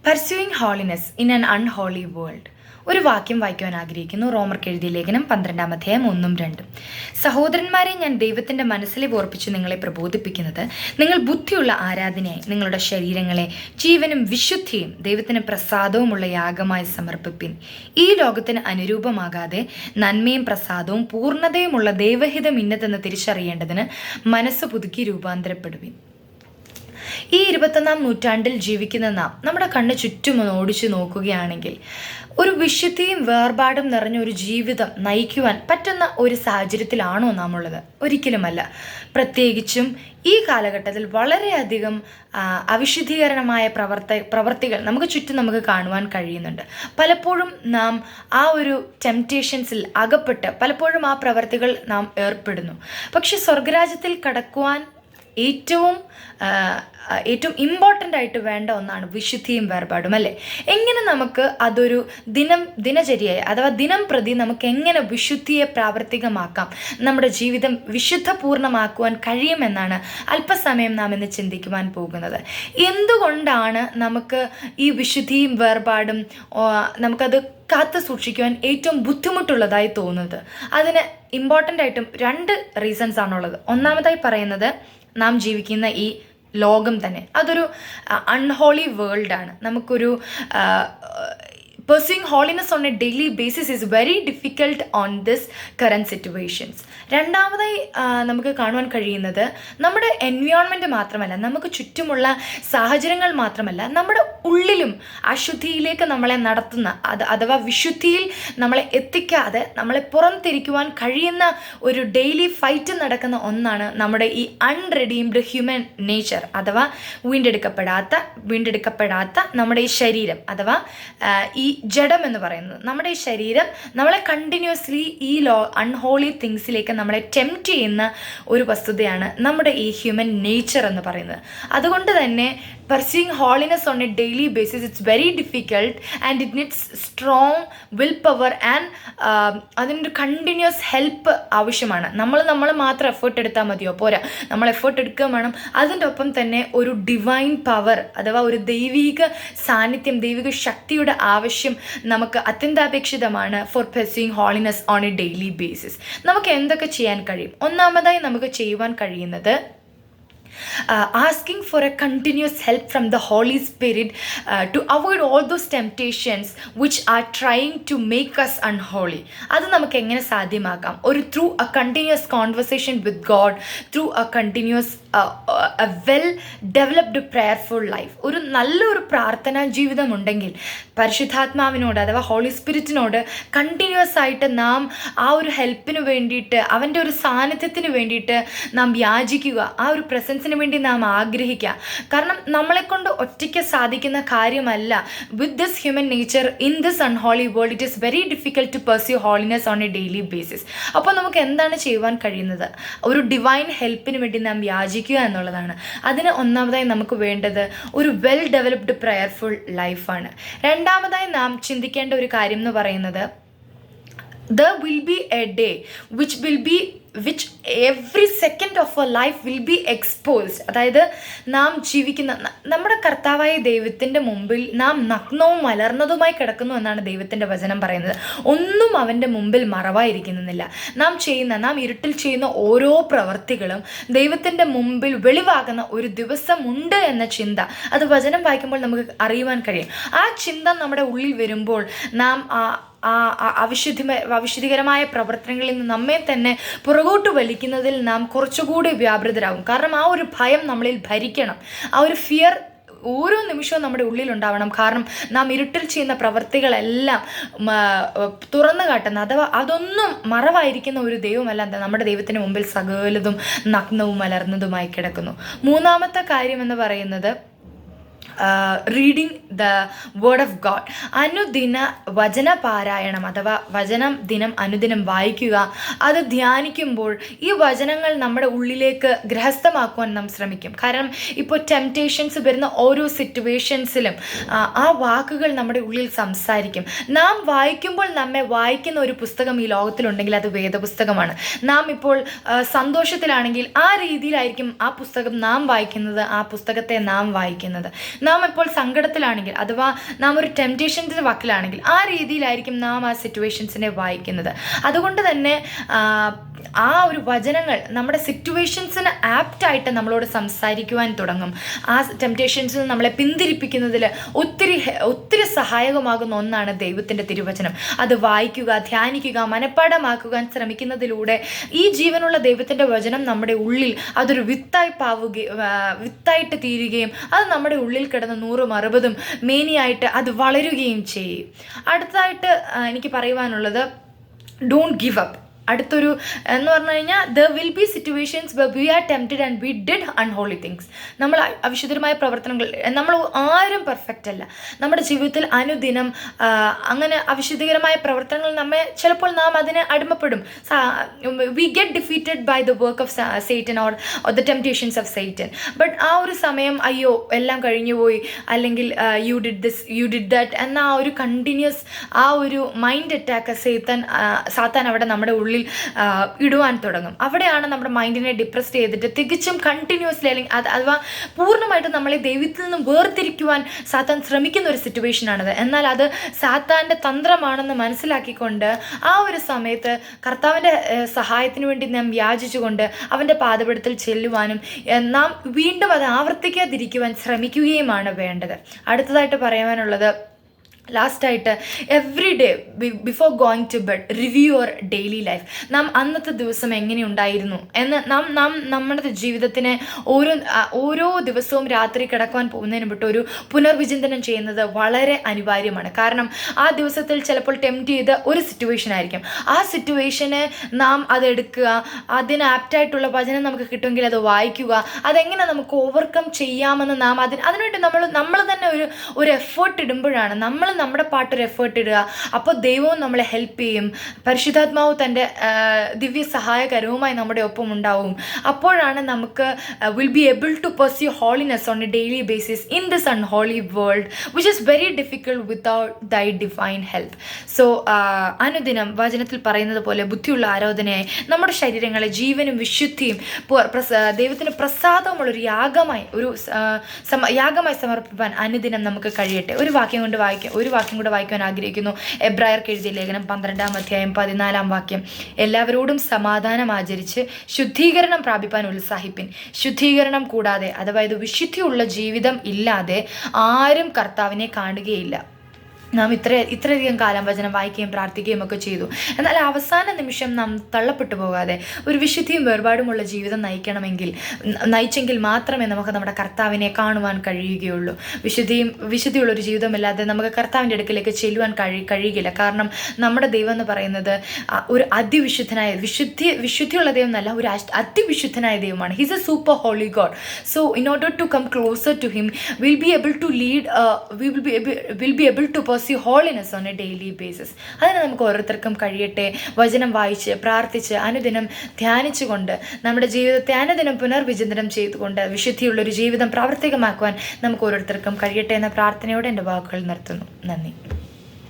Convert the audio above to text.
പർസ്യൂയിങ് holiness in an unholy world. ഒരു വാക്യം വായിക്കുവാൻ ആഗ്രഹിക്കുന്നു. റോമർക്ക് എഴുതിയ ലേഖനം 12-ാം അധ്യായം 1-2. സഹോദരന്മാരെ, ഞാൻ ദൈവത്തിൻ്റെ മനസ്സിലെ ഓർപ്പിച്ച് നിങ്ങളെ പ്രബോധിപ്പിക്കുന്നത്, നിങ്ങൾ ബുദ്ധിയുള്ള ആരാധനയായി നിങ്ങളുടെ ശരീരങ്ങളെ ജീവനും വിശുദ്ധിയും ദൈവത്തിന് പ്രസാദവുമുള്ള യാഗമായി സമർപ്പിപ്പിൻ. ഈ ലോകത്തിന് അനുരൂപമാകാതെ നന്മയും പ്രസാദവും പൂർണ്ണതയുമുള്ള ദൈവഹിതം ഇന്നതെന്ന് തിരിച്ചറിയേണ്ടതിന് മനസ്സ് പുതുക്കി രൂപാന്തരപ്പെടുവിൻ. ഈ 21-ാം നൂറ്റാണ്ടിൽ ജീവിക്കുന്ന നാം നമ്മുടെ കണ്ണ് ചുറ്റും ഓടിച്ചു നോക്കുകയാണെങ്കിൽ ഒരു വിശുദ്ധിയും വേർപാടും നിറഞ്ഞ ഒരു ജീവിതം നയിക്കുവാൻ പറ്റുന്ന ഒരു സാഹചര്യത്തിലാണോ നാം ഉള്ളത്? ഒരിക്കലുമല്ല. പ്രത്യേകിച്ചും ഈ കാലഘട്ടത്തിൽ വളരെയധികം അവിശുദ്ധീകരണമായ പ്രവർത്തികൾ നമുക്ക് ചുറ്റും നമുക്ക് കാണുവാൻ കഴിയുന്നുണ്ട്. പലപ്പോഴും നാം ആ ഒരു ടെംപ്റ്റേഷൻസിൽ അകപ്പെട്ട് പലപ്പോഴും ആ പ്രവർത്തികൾ നാം ഏർപ്പെടുന്നു. പക്ഷെ സ്വർഗരാജ്യത്തിൽ കടക്കുവാൻ ഏറ്റവും ഇമ്പോർട്ടൻ്റ് ആയിട്ട് വേണ്ട ഒന്നാണ് വിശുദ്ധിയും വേർപാടും, അല്ലേ? എങ്ങനെ നമുക്ക് അതൊരു ദിനചര്യയായി അഥവാ ദിനം പ്രതി നമുക്ക് എങ്ങനെ വിശുദ്ധിയെ പ്രാവർത്തികമാക്കാം, നമ്മുടെ ജീവിതം വിശുദ്ധപൂർണ്ണമാക്കുവാൻ കഴിയുമെന്നാണ് അല്പസമയം നാം ഇന്ന് ചിന്തിക്കുവാൻ പോകുന്നത്. എന്തുകൊണ്ടാണ് നമുക്ക് ഈ വിശുദ്ധിയും വേർപാടും നമുക്കത് കാത്തു സൂക്ഷിക്കുവാൻ ഏറ്റവും ബുദ്ധിമുട്ടുള്ളതായി തോന്നുന്നത്? അതിന് ഇമ്പോർട്ടൻ്റ് ആയിട്ടും 2 റീസൺസ് ആണുള്ളത്. ഒന്നാമതായി പറയുന്നത്, നാം ജീവിക്കുന്ന ഈ ലോകം തന്നെ അതൊരു അൺഹോളി വേൾഡാണ്. നമുക്കൊരു pursuing holiness on a daily basis is very difficult on this current situations. രണ്ടാമതായി നമുക്ക് കാണുവാൻ കഴിയുന്നത്, നമ്മുടെ എൻവയോൺമെൻറ്റ് മാത്രമല്ല, നമുക്ക് ചുറ്റുമുള്ള സാഹചര്യങ്ങൾ മാത്രമല്ല, നമ്മുടെ ഉള്ളിലും അശുദ്ധിയിലേക്ക് നമ്മളെ നടത്തുന്ന അഥവാ വിശുദ്ധിയിൽ നമ്മളെ എത്തിക്കാതെ നമ്മളെ പുറംതിരിക്കുവാൻ കഴിയുന്ന ഒരു ഡെയിലി ഫൈറ്റ് നടക്കുന്ന ഒന്നാണ് നമ്മുടെ ഈ അൺറെഡീംഡ് ഹ്യൂമൻ നേച്ചർ അഥവാ വീണ്ടെടുക്കപ്പെടാത്ത നമ്മുടെ ഈ ശരീരം അഥവാ ഈ ജഡം എന്ന് പറയുന്നത്. നമ്മുടെ ഈ ശരീരം നമ്മളെ കണ്ടിന്യൂസ്ലി ഈ അൺഹോളി തിങ്സിലേക്ക് നമ്മളെ ടെംപ്റ്റ് ചെയ്യുന്ന ഒരു വസ്തുതയാണ് നമ്മുടെ ഈ ഹ്യൂമൻ നേച്ചർ എന്ന് പറയുന്നത്. അതുകൊണ്ട് തന്നെ pursuing holiness on a daily basis, it's very difficult and it needs strong willpower and അതിനൊരു കണ്ടിന്യൂസ് ഹെൽപ്പ് ആവശ്യമാണ്. നമ്മൾ മാത്രം എഫേർട്ട് എടുത്താൽ മതിയോ? പോരാ, നമ്മൾ എഫേർട്ട് എടുക്കുകയും വേണം. അതിൻ്റെ ഒപ്പം തന്നെ ഒരു ഡിവൈൻ പവർ അഥവാ ഒരു ദൈവിക സാന്നിധ്യം, ദൈവിക ശക്തിയുടെ ആവശ്യം നമുക്ക് അത്യന്താപേക്ഷിതമാണ് four pursuing holiness on a daily basis. നമുക്ക് എന്തൊക്കെ ചെയ്യാൻ കഴിയും? ഒന്നാമതായി നമുക്ക് ചെയ്യുവാൻ കഴിയുന്നത് asking for a continuous help from the Holy Spirit to avoid all those temptations which are trying to make us unholy. അത് നമുക്ക് എങ്ങനെ സാധ്യമാക്കാം? through a continuous conversation with God, through a continuous a well developed prayerful life. ഒരു നല്ലൊരു പ്രാർത്ഥനാ ജീവിതം ഉണ്ടെങ്കിൽ പരിശുദ്ധാത്മാവിനോട് അഥവാ ഹോളി സ്പിരിറ്റിനോട് കണ്ടിന്യൂസ് ആയിട്ട് നാം ആ ഒരു ഹെൽപ്പിന് വേണ്ടിയിട്ട്, അവൻ്റെ ഒരു സാന്നിധ്യത്തിന് വേണ്ടിയിട്ട് നാം യാചിക്കുക, ആ ഒരു പ്രസൻസിന് വേണ്ടി നാം ആഗ്രഹിക്കുക. കാരണം നമ്മളെക്കൊണ്ട് ഒറ്റയ്ക്ക് സാധിക്കുന്ന കാര്യമല്ല. With this human nature in this unholy world it is very difficult to pursue holiness on a daily basis. അപ്പോൾ നമുക്ക് എന്താണ് ചെയ്യുവാൻ കഴിയുന്നത്? ഒരു ഡിവൈൻ ഹെൽപ്പിന് വേണ്ടി നാം യാചിക്കുക എന്നുള്ളതാണ്. അതിന് ഒന്നാമതായി നമുക്ക് വേണ്ടത് ഒരു വെൽ ഡെവലപ്ഡ് പ്രയർഫുൾ ലൈഫാണ്. രണ്ടാമതായി നാം ചിന്തിക്കേണ്ട ഒരു കാര്യം എന്ന് പറയുന്നത്, there will be a day which every second of our life will be exposed. അതായത് നാം ജീവിക്കുന്ന നമ്മുടെ കർത്താവായ ദൈവത്തിൻ്റെ മുമ്പിൽ നാം നഗ്നവും മലർന്നതുമായി കിടക്കുന്നു എന്നാണ് ദൈവത്തിൻ്റെ വചനം പറയുന്നത്. ഒന്നും അവൻ്റെ മുമ്പിൽ മറവായിരിക്കുന്നില്ല. നാം ഇരുട്ടിൽ ചെയ്യുന്ന ഓരോ പ്രവർത്തികളും ദൈവത്തിൻ്റെ മുമ്പിൽ വെളിവാകുന്ന ഒരു ദിവസമുണ്ട് എന്ന ചിന്ത, അത് വചനം വായിക്കുമ്പോൾ നമുക്ക് അറിയുവാൻ കഴിയും. ആ ചിന്ത നമ്മുടെ ഉള്ളിൽ വരുമ്പോൾ നാം അവിശുദ്ധികരമായ പ്രവർത്തനങ്ങളിൽ നിന്ന് നമ്മെ തന്നെ പുറകോട്ട് വലിക്കുന്നതിൽ നാം കുറച്ചുകൂടി വ്യാപൃതരാകും. കാരണം ആ ഒരു ഭയം നമ്മളിൽ ഭരിക്കണം. ആ ഒരു ഫിയർ ഓരോ നിമിഷവും നമ്മുടെ ഉള്ളിലുണ്ടാവണം. കാരണം നാം ഇരുട്ടിൽ ചെയ്യുന്ന പ്രവർത്തികളെല്ലാം തുറന്നു കാട്ടുന്ന അഥവാ അതൊന്നും മറവായിരിക്കുന്ന ഒരു ദൈവമല്ല നമ്മുടെ ദൈവത്തിന് മുമ്പിൽ സകലതും നഗ്നവും മലർന്നതുമായി കിടക്കുന്നു. മൂന്നാമത്തെ കാര്യം എന്ന് പറയുന്നത് reading the word of God. അനുദിന വചന പാരായണം അഥവാ വചനം അനുദിനം വായിക്കുക. അത് ധ്യാനിക്കുമ്പോൾ ഈ വചനങ്ങൾ നമ്മുടെ ഉള്ളിലേക്ക് ഗ്രഹസ്ഥമാക്കുവാൻ നാം ശ്രമിക്കും. കാരണം ഇപ്പോൾ ടെംപ്റ്റേഷൻസ് വരുന്ന ഓരോ സിറ്റുവേഷൻസിലും ആ വാക്കുകൾ നമ്മുടെ ഉള്ളിൽ സംസാരിക്കും. നാം വായിക്കുമ്പോൾ നമ്മെ വായിക്കുന്ന ഒരു പുസ്തകം ഈ ലോകത്തിലുണ്ടെങ്കിൽ അത് വേദപുസ്തകമാണ്. നാം ഇപ്പോൾ സന്തോഷത്തിലാണെങ്കിൽ ആ രീതിയിലായിരിക്കും ആ പുസ്തകം നാം വായിക്കുന്നത്, ആ പുസ്തകത്തെ നാം വായിക്കുന്നത്. നാം ഇപ്പോൾ സങ്കടത്തിലാണെങ്കിൽ വക്കിലാണെങ്കിൽ, അഥവാ നാം ഒരു ടെംപ്റ്റേഷൻസിൻ്റെ വക്കിലാണെങ്കിൽ ആ രീതിയിലായിരിക്കും നാം ആ സിറ്റുവേഷൻസിനെ വായിക്കുന്നത്. അതുകൊണ്ട് തന്നെ ആ ഒരു വചനങ്ങൾ നമ്മുടെ സിറ്റുവേഷൻസിന് ആപ്റ്റായിട്ട് നമ്മളോട് സംസാരിക്കുവാൻ തുടങ്ങും. ആ ടെംപ്റ്റേഷൻസിൽ നമ്മളെ പിന്തിരിപ്പിക്കുന്നതിൽ ഒത്തിരി സഹായകമാകുന്ന ഒന്നാണ് ദൈവത്തിൻ്റെ തിരുവചനം. അത് വായിക്കുക, ധ്യാനിക്കുക, മനഃപ്പാഠമാക്കുവാൻ ശ്രമിക്കുന്നതിലൂടെ ഈ ജീവനുള്ള ദൈവത്തിൻ്റെ വചനം നമ്മുടെ ഉള്ളിൽ അതൊരു വിത്തായിട്ട് തീരുകയും അത് നമ്മുടെ ഉള്ളിൽ കിടന്ന് 100, 60 മേനിയായിട്ട് അത് വളരുകയും ചെയ്യും. അടുത്തതായിട്ട് എനിക്ക് പറയുവാനുള്ളത്, ഡോണ്ട് ഗിവ് അപ്പ്. അടുത്തൊരു എന്ന് പറഞ്ഞു കഴിഞ്ഞാൽ, there will be situations where we are tempted and we did unholy things. നമ്മൾ അവിശുദ്ധമായ പ്രവർത്തനങ്ങൾ, നമ്മൾ ആരും പെർഫെക്റ്റ് അല്ല. നമ്മുടെ ജീവിതത്തിൽ അനുദിനം അങ്ങനെ അവിശുദ്ധകരമായ പ്രവർത്തനങ്ങൾ ചിലപ്പോൾ നാം അതിന് അടിമപ്പെടും. We get defeated by the work of Satan or the temptations of Satan. But ആ ഒരു സമയം അയ്യോ എല്ലാം കഴിഞ്ഞു പോയി, അല്ലെങ്കിൽ you did this, you did that എന്ന ആ ഒരു കണ്ടിന്യൂസ് ആ ഒരു മൈൻഡ് അറ്റാക്ക് സാത്താൻ അവിടെ നമ്മുടെ ഉള്ളിൽ ഇടുവാൻ തുടങ്ങും. അവിടെയാണ് നമ്മുടെ മൈൻഡിനെ ഡിപ്രസ് ചെയ്തിട്ട് തികച്ചും കണ്ടിന്യൂസ്ലി, അല്ലെങ്കിൽ അഥവാ പൂർണ്ണമായിട്ടും നമ്മളെ ദൈവത്തിൽ നിന്നും വേർതിരിക്കുവാൻ സാത്താൻ ശ്രമിക്കുന്ന ഒരു സിറ്റുവേഷനാണത്. എന്നാൽ അത് സാത്താൻ്റെ തന്ത്രമാണെന്ന് മനസ്സിലാക്കിക്കൊണ്ട് ആ ഒരു സമയത്ത് കർത്താവിൻ്റെ സഹായത്തിന് വേണ്ടി നാം യാചിച്ചുകൊണ്ട് അവൻ്റെ പാദപീഠത്തിൽ ചെല്ലുവാനും നാം വീണ്ടും അത് ആവർത്തിക്കാതിരിക്കുവാൻ ശ്രമിക്കുകയുമാണ് വേണ്ടത്. അടുത്തതായിട്ട് പറയാനുള്ളത്, ലാസ്റ്റായിട്ട്, every day before going to bed review your daily life. നാം അന്നത്തെ ദിവസം എങ്ങനെയുണ്ടായിരുന്നു എന്ന് നമ്മുടെ ജീവിതത്തിനെ ഓരോ ദിവസവും രാത്രി കിടക്കുവാൻ പോകുന്നതിന് മുമ്പ് ഒരു പുനർവിചിന്തനം ചെയ്യുന്നത് വളരെ അനിവാര്യമാണ്. കാരണം ആ ദിവസത്തിൽ ചിലപ്പോൾ ടെംപ്റ്റ് ചെയ്ത ഒരു സിറ്റുവേഷൻ ആയിരിക്കും. ആ സിറ്റുവേഷനെ നാം അതെടുക്കുക, അതിന് ആപ്റ്റായിട്ടുള്ള വചനം നമുക്ക് കിട്ടുമെങ്കിൽ അത് വായിക്കുക, അതെങ്ങനെ നമുക്ക് ഓവർകം ചെയ്യാമെന്ന് നാം അതിനുവേണ്ടി നമ്മൾ തന്നെ ഒരു എഫേർട്ട് ഇടുമ്പോഴാണ്, നമ്മുടെ പാട്ടൊരു എഫേർട്ട് ഇടുക. അപ്പോൾ ദൈവവും നമ്മളെ ഹെൽപ്പ് ചെയ്യും. പരിശുദ്ധാത്മാവ് തൻ്റെ ദിവ്യ സഹായകരവുമായി നമ്മുടെ ഒപ്പം ഉണ്ടാവും. അപ്പോഴാണ് നമുക്ക് will be able to pursue holiness on a daily basis in this unholy world which is very difficult without thy divine help. So അനുദിനം വചനത്തിൽ പറയുന്നത് പോലെ ബുദ്ധിയുള്ള ആരാധനയായി നമ്മുടെ ശരീരങ്ങളെ ജീവനും വിശുദ്ധിയും ദൈവത്തിന് പ്രസാദമുള്ളൊരു യാഗമായി സമർപ്പിക്കാൻ അനുദിനം നമുക്ക് കഴിയട്ടെ. ഒരു വാക്യം കൂടെ വായിക്കാൻ ആഗ്രഹിക്കുന്നു. എബ്രായർക്ക് എഴുതിയ ലേഖനം 12-ാം അധ്യായം 14-ാം വാക്യം. എല്ലാവരോടും സമാധാനം ആചരിച്ച് ശുദ്ധീകരണം പ്രാപിപ്പാൻ ഉത്സാഹിപ്പിൻ. ശുദ്ധീകരണം കൂടാതെ, അതായത് വിശുദ്ധിയുള്ള ജീവിതം ഇല്ലാതെ ആരും കർത്താവിനെ കാണുകയില്ല. നാം ഇത്രയധികം കാലം വചനം വായിക്കുകയും പ്രാർത്ഥിക്കുകയും ഒക്കെ ചെയ്തു. എന്നാൽ അവസാന നിമിഷം നാം തള്ളപ്പെട്ടു പോകാതെ ഒരു വിശുദ്ധിയും വേർപാടുമുള്ള ജീവിതം നയിച്ചെങ്കിൽ മാത്രമേ നമുക്ക് നമ്മുടെ കർത്താവിനെ കാണുവാൻ കഴിയുകയുള്ളൂ. വിശുദ്ധിയുള്ളൊരു ജീവിതമല്ലാതെ നമുക്ക് കർത്താവിൻ്റെ അടുക്കിലേക്ക് ചെല്ലുവാൻ കഴിയുകയില്ല. കാരണം നമ്മുടെ ദൈവം എന്ന് പറയുന്നത് ഒരു അതിവിശുദ്ധനായ, വിശുദ്ധിയുള്ള ദൈവം എന്നല്ല, ഒരു അതിവിശുദ്ധനായ ദൈവമാണ്. He's a super holy God. So in order to come closer to him will be able to pursue holiness on a daily basis. അതിന് നമുക്ക് ഓരോരുത്തർക്കും കഴിയട്ടെ. വചനം വായിച്ച് പ്രാർത്ഥിച്ച് അനുദിനം ധ്യാനിച്ചുകൊണ്ട് നമ്മുടെ ജീവിതത്തെ അനുദിനം പുനർവിചിന്തനം ചെയ്തുകൊണ്ട് വിശുദ്ധിയുള്ളൊരു ജീവിതം പ്രാവർത്തികമാക്കുവാൻ നമുക്ക് ഓരോരുത്തർക്കും കഴിയട്ടെ എന്ന പ്രാർത്ഥനയോടെ എൻ്റെ വാക്കുകൾ നിർത്തുന്നു. നന്ദി.